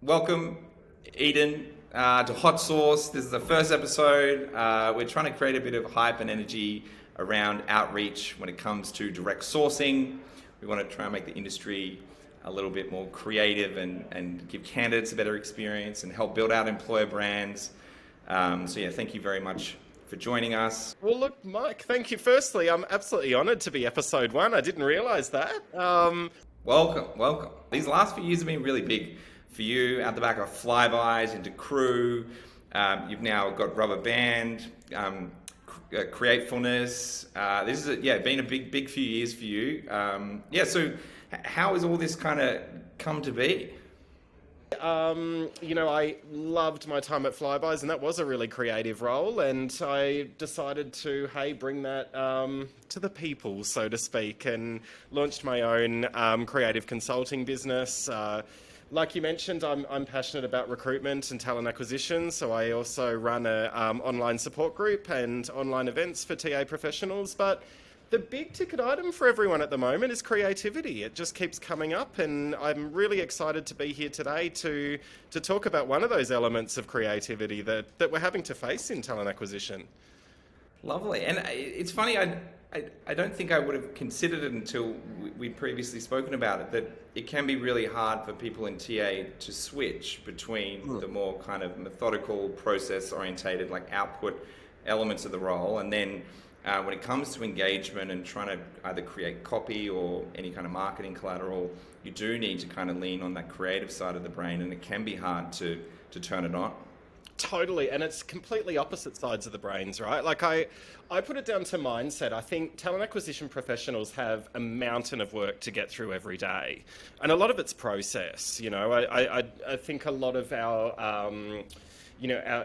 Welcome, Eden, to Hot Sauce. This is the first episode. We're trying to create a bit of hype and energy around outreach when it comes to direct sourcing. We want to try and make the industry a little bit more creative and give candidates a better experience and help build out employer brands. Thank you very much for joining us. Well, look, Mike, thank you. Firstly, I'm absolutely honoured to be episode 1. I didn't realise that. Welcome. These last few years have been really big for you, out the back of Flybys into Crew. You've now got Rubber Band, Createfulness. This is been a big few years for you. So how has all this kind of come to be? I loved my time at Flybys, and that was a really creative role, and I decided to, bring that to the people, so to speak, and launched my own creative consulting business. Like you mentioned, I'm passionate about recruitment and talent acquisition, so I also run a online support group and online events for TA professionals. But the big ticket item for everyone at the moment is creativity. It just keeps coming up, and I'm really excited to be here today to talk about one of those elements of creativity that we're having to face in talent acquisition. Lovely. And it's funny, I don't think I would have considered it until we'd previously spoken about it, that it can be really hard for people in TA to switch between the more kind of methodical, process-orientated, like output elements of the role, and then when it comes to engagement and trying to either create copy or any kind of marketing collateral, you do need to kind of lean on that creative side of the brain, and it can be hard to turn it on. Totally, and it's completely opposite sides of the brains, right? Like I put it down to mindset. I think talent acquisition professionals have a mountain of work to get through every day, and a lot of it's process. I think a lot of our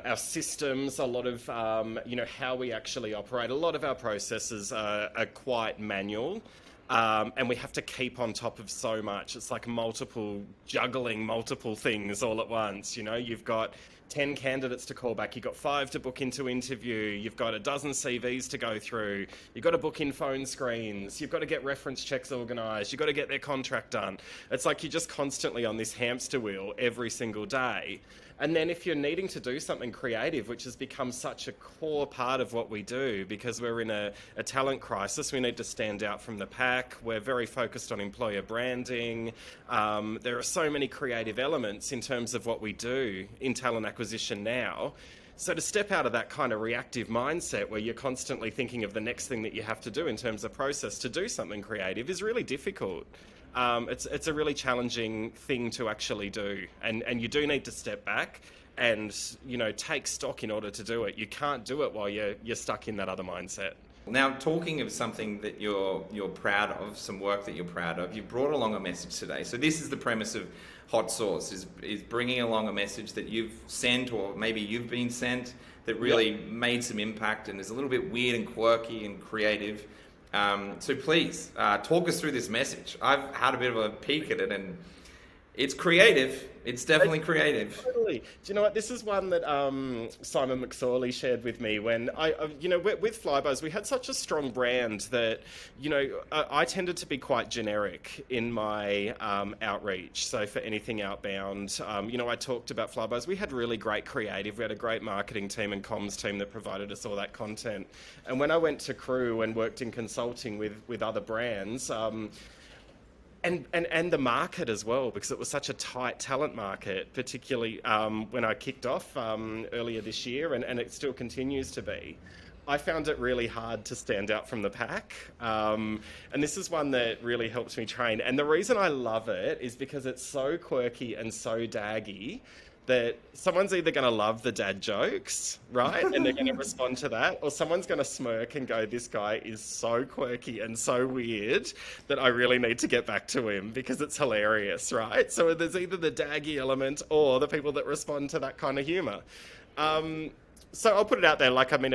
our systems, a lot of how we actually operate, a lot of our processes are quite manual. And we have to keep on top of so much. It's like juggling multiple things all at once. You've got 10 candidates to call back. You've got 5 to book into interview. You've got a dozen CVs to go through. You've got to book in phone screens. You've got to get reference checks organised. You've got to get their contract done. It's like you're just constantly on this hamster wheel every single day. And then if you're needing to do something creative, which has become such a core part of what we do, because we're in a talent crisis, we need to stand out from the pack. We're very focused on employer branding. There are so many creative elements in terms of what we do in talent acquisition now. So to step out of that kind of reactive mindset where you're constantly thinking of the next thing that you have to do in terms of process to do something creative is really difficult. It's a really challenging thing to actually do, and you do need to step back and take stock in order to do it. You can't do it while you're stuck in that other mindset. Now, talking of something that you're proud of, some work that you're proud of, you brought along a message today. So this is the premise of Hot Sauce, is bringing along a message that you've sent, or maybe you've been sent, that really made some impact and is a little bit weird and quirky and creative. So please, talk us through this message. I've had a bit of a peek at it, and it's creative. It's definitely creative. Totally. Do you know what? This is one that Simon McSorley shared with me when with Flybys, we had such a strong brand that, I tended to be quite generic in my outreach. So for anything outbound, I talked about Flybys. We had really great creative. We had a great marketing team and comms team that provided us all that content. And when I went to Crew and worked in consulting with other brands, and the market as well, because it was such a tight talent market, particularly when I kicked off earlier this year, and it still continues to be. I found it really hard to stand out from the pack. And this is one that really helped me train. And the reason I love it is because it's so quirky and so daggy that someone's either going to love the dad jokes, right? And they're going to respond to that, or someone's going to smirk and go, this guy is so quirky and so weird that I really need to get back to him because it's hilarious, right? So there's either the daggy element or the people that respond to that kind of humor. So I'll put it out there,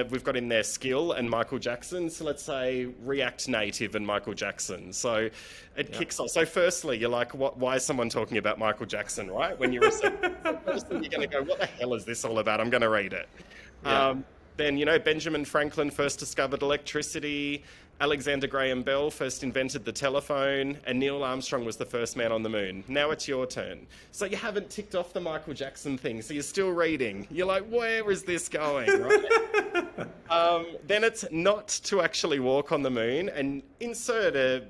we've got in there skill and Michael Jackson. So let's say React Native and Michael Jackson. So it kicks off. So firstly, you're like, why is someone talking about Michael Jackson, right? When you receive it, first thing you're going to go, what the hell is this all about? I'm going to read it. Yeah. Then, Benjamin Franklin first discovered electricity. Alexander Graham Bell first invented the telephone, and Neil Armstrong was the first man on the moon. Now it's your turn. So you haven't ticked off the Michael Jackson thing, so you're still reading. You're like, where is this going, right? Then it's not to actually walk on the moon, and insert a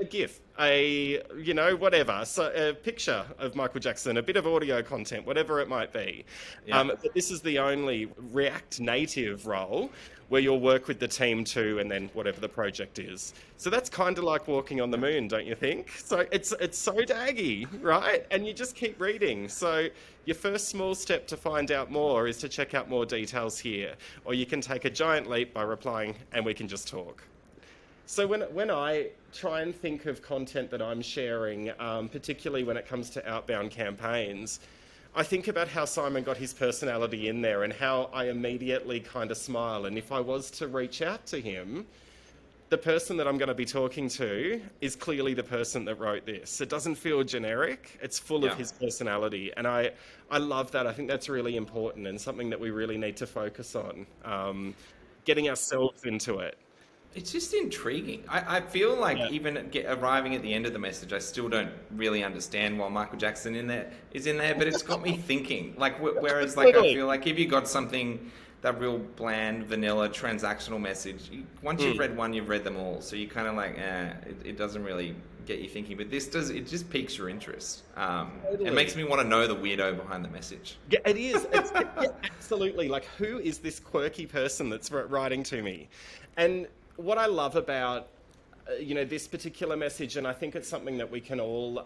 GIF, whatever, so a picture of Michael Jackson, a bit of audio content, whatever it might be. Yeah. But this is the only React Native role where you'll work with the team too, and then whatever the project is. So that's kind of like walking on the moon, don't you think? So it's so daggy, right? And you just keep reading. So your first small step to find out more is to check out more details here. Or you can take a giant leap by replying, and we can just talk. So when I try and think of content that I'm sharing, particularly when it comes to outbound campaigns, I think about how Simon got his personality in there and how I immediately kind of smile. And if I was to reach out to him, the person that I'm going to be talking to is clearly the person that wrote this. It doesn't feel generic. It's full of his personality. And I love that. I think that's really important and something that we really need to focus on, getting ourselves into it. It's just intriguing. I feel like even arriving at the end of the message, I still don't really understand why Michael Jackson is in there, but it's got me thinking. Like, whereas, like, I feel like if you got something, that real bland, vanilla, transactional message, once you've read one, you've read them all. So you kind of like, it doesn't really get you thinking. But this does, it just piques your interest. It makes me want to know the weirdo behind the message. Yeah, it is. Absolutely. Like, who is this quirky person that's writing to me? And what I love about, this particular message, and I think it's something that we can all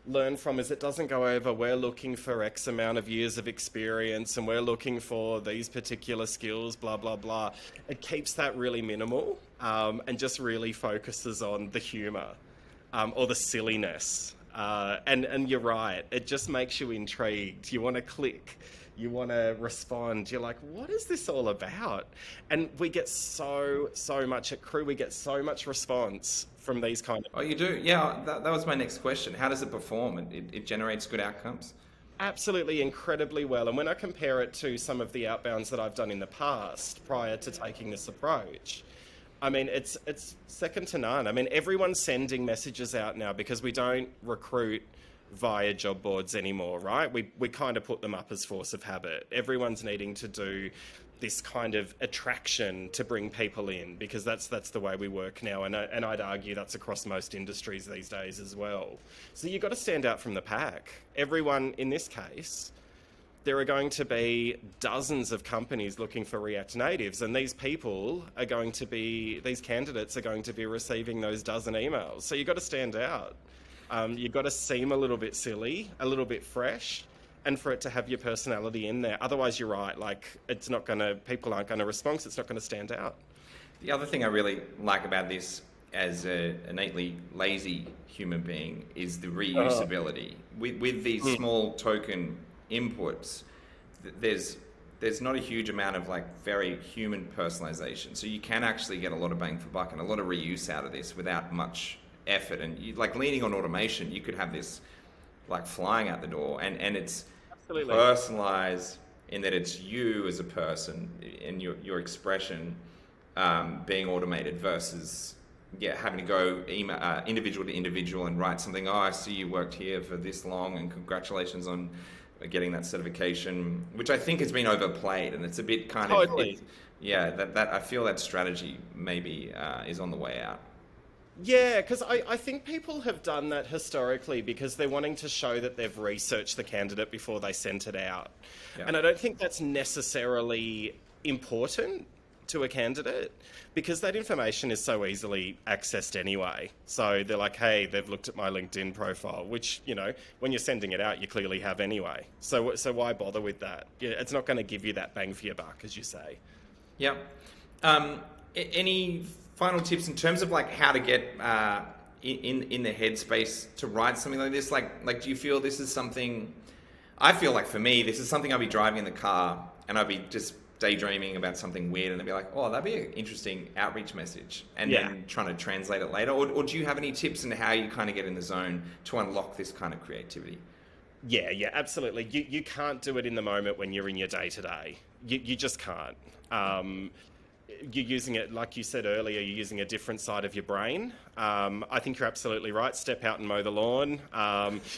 learn from, is it doesn't go over, we're looking for X amount of years of experience and we're looking for these particular skills, blah, blah, blah. It keeps that really minimal and just really focuses on the humour or the silliness. And you're right, it just makes you intrigued. You want to click. You want to respond. You're like, what is this all about? And we get so much at Crew. We get so much response from these kind of... Oh, you do? Yeah, that was my next question. How does it perform? It generates good outcomes? Absolutely, incredibly well. And when I compare it to some of the outbounds that I've done in the past prior to taking this approach, I mean, it's second to none. I mean, everyone's sending messages out now because we don't recruit via job boards anymore, right? We kind of put them up as force of habit. Everyone's needing to do this kind of attraction to bring people in because that's the way we work now. And I'd argue that's across most industries these days as well. So you've got to stand out from the pack. Everyone, in this case, there are going to be dozens of companies looking for React Natives, and these candidates are going to be receiving those dozen emails. So you've got to stand out. You've got to seem a little bit silly, a little bit fresh, and for it to have your personality in there. Otherwise, you're right. Like, people aren't going to respond. So it's not going to stand out. The other thing I really like about this as an innately lazy human being is the reusability. With these small token inputs, there's not a huge amount of like very human personalization. So you can actually get a lot of bang for buck and a lot of reuse out of this without much effort. And you, like leaning on automation, you could have this like flying out the door, and it's absolutely personalized in that it's you as a person and your expression being automated versus having to go email, individual to individual and write something. Oh, I see you worked here for this long and congratulations on getting that certification, which I think has been overplayed, and it's a bit kind of that I feel that strategy maybe is on the way out. Yeah, because I think people have done that historically because they're wanting to show that they've researched the candidate before they sent it out. Yeah. And I don't think that's necessarily important to a candidate because that information is so easily accessed anyway. So they're like, hey, they've looked at my LinkedIn profile, which, when you're sending it out, you clearly have anyway. So why bother with that? Yeah, it's not going to give you that bang for your buck, as you say. Yeah. Any final tips in terms of like how to get in the headspace to write something like this? Like, do you feel this is something? I feel like for me, this is something I'd be driving in the car and I'd be just daydreaming about something weird, and I'd be like, oh, that'd be an interesting outreach message, and then trying to translate it later. Or do you have any tips on how you kind of get in the zone to unlock this kind of creativity? Yeah, absolutely. You can't do it in the moment when you're in your day-to-day. You just can't. you're using it, like you said earlier, you're using a different side of your brain. I think you're absolutely right. Step out and mow the lawn.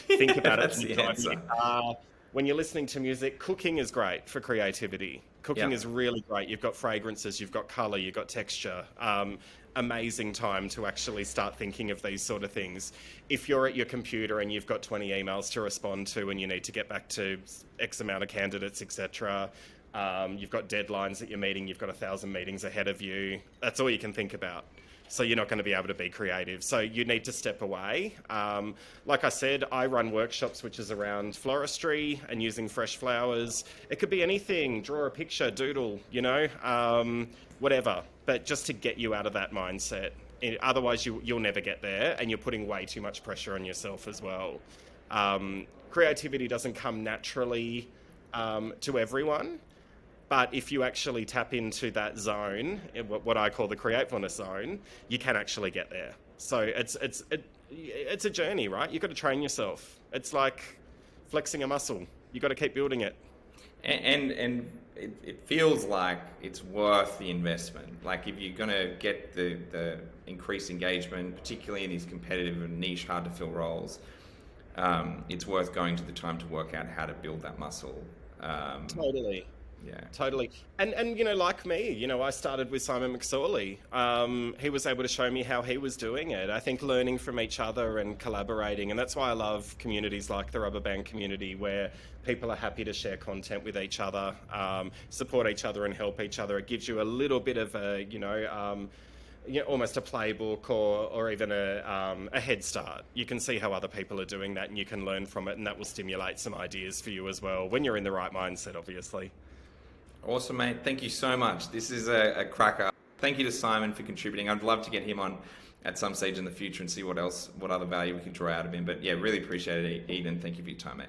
Think about it That's when the you're driving your answer. car. When you're listening to music, cooking is great for creativity. Cooking Yeah. is really great. You've got fragrances, you've got color, you've got texture. Amazing time to actually start thinking of these sort of things. If you're at your computer and you've got 20 emails to respond to and you need to get back to X amount of candidates, etc., you've got deadlines that you're meeting, you've got 1,000 meetings ahead of you. That's all you can think about. So you're not going to be able to be creative. So you need to step away. Like I said, I run workshops which is around floristry and using fresh flowers. It could be anything, draw a picture, doodle, whatever. But just to get you out of that mindset. Otherwise, you'll never get there, and you're putting way too much pressure on yourself as well. Creativity doesn't come naturally to everyone. But if you actually tap into that zone, what I call the creativefulness zone, you can actually get there. So it's a journey, right? You've got to train yourself. It's like flexing a muscle. You've got to keep building it. And it feels like it's worth the investment. Like if you're going to get the increased engagement, particularly in these competitive and niche, hard to fill roles, it's worth going to the time to work out how to build that muscle. Totally. Yeah. Totally. And like me, I started with Simon McSorley. He was able to show me how he was doing it. I think learning from each other and collaborating, and that's why I love communities like the Rubber Band community, where people are happy to share content with each other, support each other and help each other. It gives you a little bit of a, almost a playbook or even a head start. You can see how other people are doing that and you can learn from it, and that will stimulate some ideas for you as well, when you're in the right mindset, obviously. Awesome, mate. Thank you so much. This is a cracker. Thank you to Simon for contributing. I'd love to get him on at some stage in the future and see what other value we could draw out of him. But yeah, really appreciate it, Edan. Thank you for your time, mate.